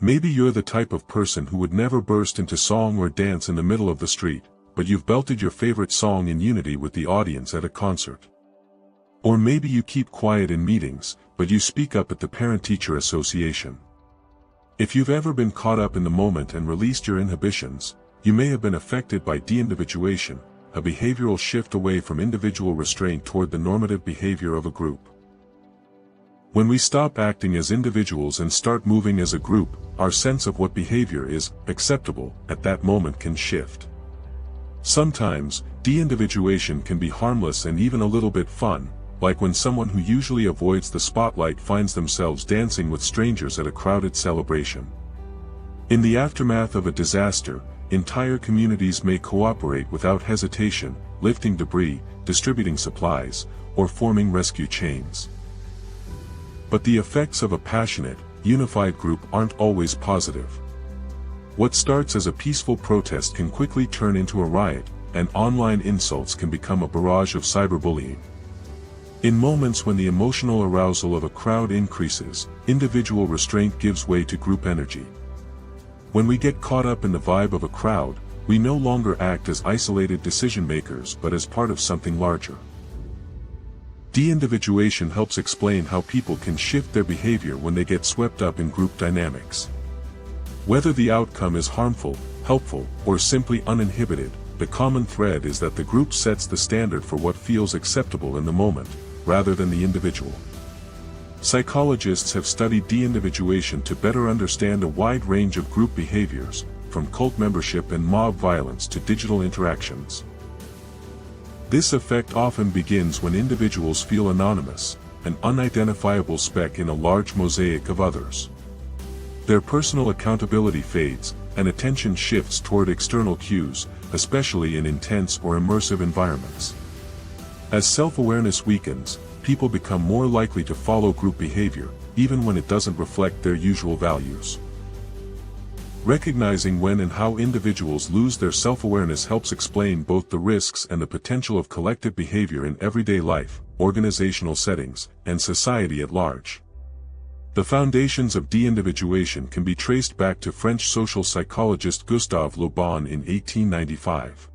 Maybe you're the type of person who would never burst into song or dance in the middle of the street, but you've belted your favorite song in unity with the audience at a concert. Or maybe you keep quiet in meetings, but you speak up at the parent-teacher association. If you've ever been caught up in the moment and released your inhibitions, you may have been affected by deindividuation, a behavioral shift away from individual restraint toward the normative behavior of a group. When we stop acting as individuals and start moving as a group, our sense of what behavior is acceptable at that moment can shift. Sometimes, deindividuation can be harmless and even a little bit fun, like when someone who usually avoids the spotlight finds themselves dancing with strangers at a crowded celebration. In the aftermath of a disaster, entire communities may cooperate without hesitation, lifting debris, distributing supplies, or forming rescue chains. But the effects of a passionate, unified group aren't always positive. What starts as a peaceful protest can quickly turn into a riot, and online insults can become a barrage of cyberbullying. In moments when the emotional arousal of a crowd increases, individual restraint gives way to group energy. When we get caught up in the vibe of a crowd, we no longer act as isolated decision-makers but as part of something larger. Deindividuation helps explain how people can shift their behavior when they get swept up in group dynamics. Whether the outcome is harmful, helpful, or simply uninhibited, the common thread is that the group sets the standard for what feels acceptable in the moment, rather than the individual. Psychologists have studied deindividuation to better understand a wide range of group behaviors, from cult membership and mob violence to digital interactions. This effect often begins when individuals feel anonymous, an unidentifiable speck in a large mosaic of others. Their personal accountability fades, and attention shifts toward external cues, especially in intense or immersive environments. As self-awareness weakens, people become more likely to follow group behavior, even when it doesn't reflect their usual values. Recognizing when and how individuals lose their self-awareness helps explain both the risks and the potential of collective behavior in everyday life, organizational settings, and society at large. The foundations of deindividuation can be traced back to French social psychologist Gustave Le Bon in 1895.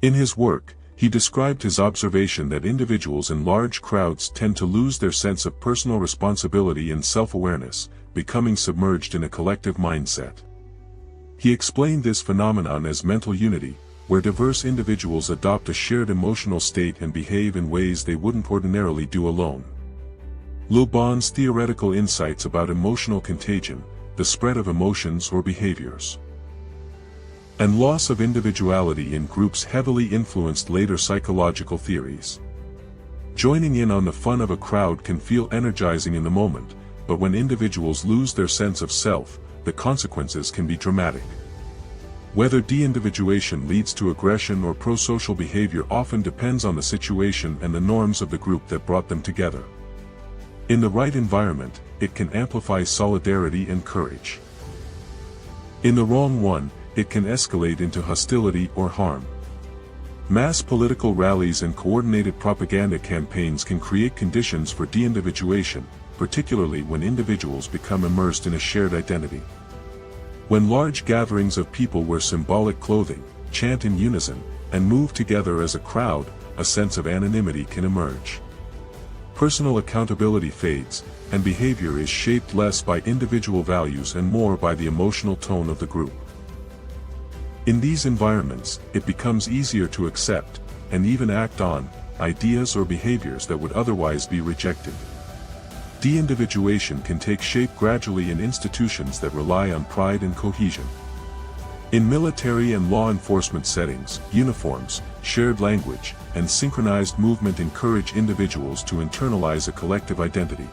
In his work, he described his observation that individuals in large crowds tend to lose their sense of personal responsibility and self-awareness, becoming submerged in a collective mindset. He explained this phenomenon as mental unity, where diverse individuals adopt a shared emotional state and behave in ways they wouldn't ordinarily do alone. Le Bon's theoretical insights about emotional contagion, the spread of emotions or behaviors, and loss of individuality in groups heavily influenced later psychological theories. Joining in on the fun of a crowd can feel energizing in the moment, but when individuals lose their sense of self, the consequences can be dramatic. Whether deindividuation leads to aggression or pro-social behavior often depends on the situation and the norms of the group that brought them together. In the right environment, it can amplify solidarity and courage. In the wrong one, it can escalate into hostility or harm. Mass political rallies and coordinated propaganda campaigns can create conditions for deindividuation, particularly when individuals become immersed in a shared identity. When large gatherings of people wear symbolic clothing, chant in unison, and move together as a crowd, a sense of anonymity can emerge. Personal accountability fades, and behavior is shaped less by individual values and more by the emotional tone of the group. In these environments, it becomes easier to accept, and even act on, ideas or behaviors that would otherwise be rejected. Deindividuation can take shape gradually in institutions that rely on pride and cohesion. In military and law enforcement settings, uniforms, shared language, and synchronized movement encourage individuals to internalize a collective identity.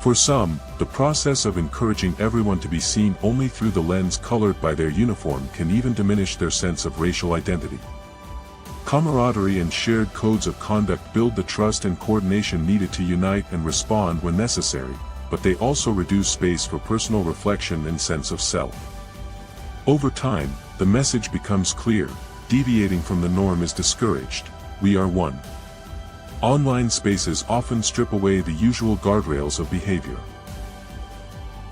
For some, the process of encouraging everyone to be seen only through the lens colored by their uniform can even diminish their sense of racial identity. Camaraderie and shared codes of conduct build the trust and coordination needed to unite and respond when necessary, but they also reduce space for personal reflection and sense of self. Over time, the message becomes clear: deviating from the norm is discouraged, we are one. Online spaces often strip away the usual guardrails of behavior.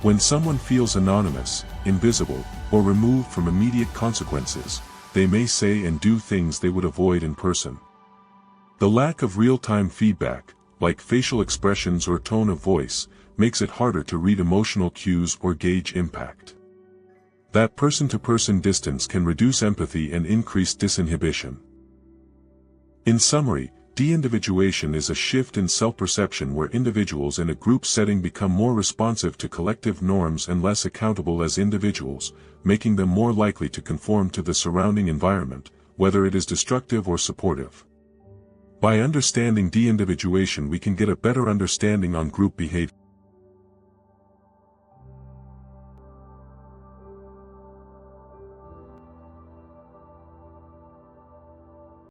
When someone feels anonymous, invisible, or removed from immediate consequences, they may say and do things they would avoid in person. The lack of real-time feedback, like facial expressions or tone of voice, makes it harder to read emotional cues or gauge impact. That person-to-person distance can reduce empathy and increase disinhibition. In summary, de-individuation is a shift in self-perception where individuals in a group setting become more responsive to collective norms and less accountable as individuals, making them more likely to conform to the surrounding environment, whether it is destructive or supportive. By understanding de-individuation, we can get a better understanding on group behavior.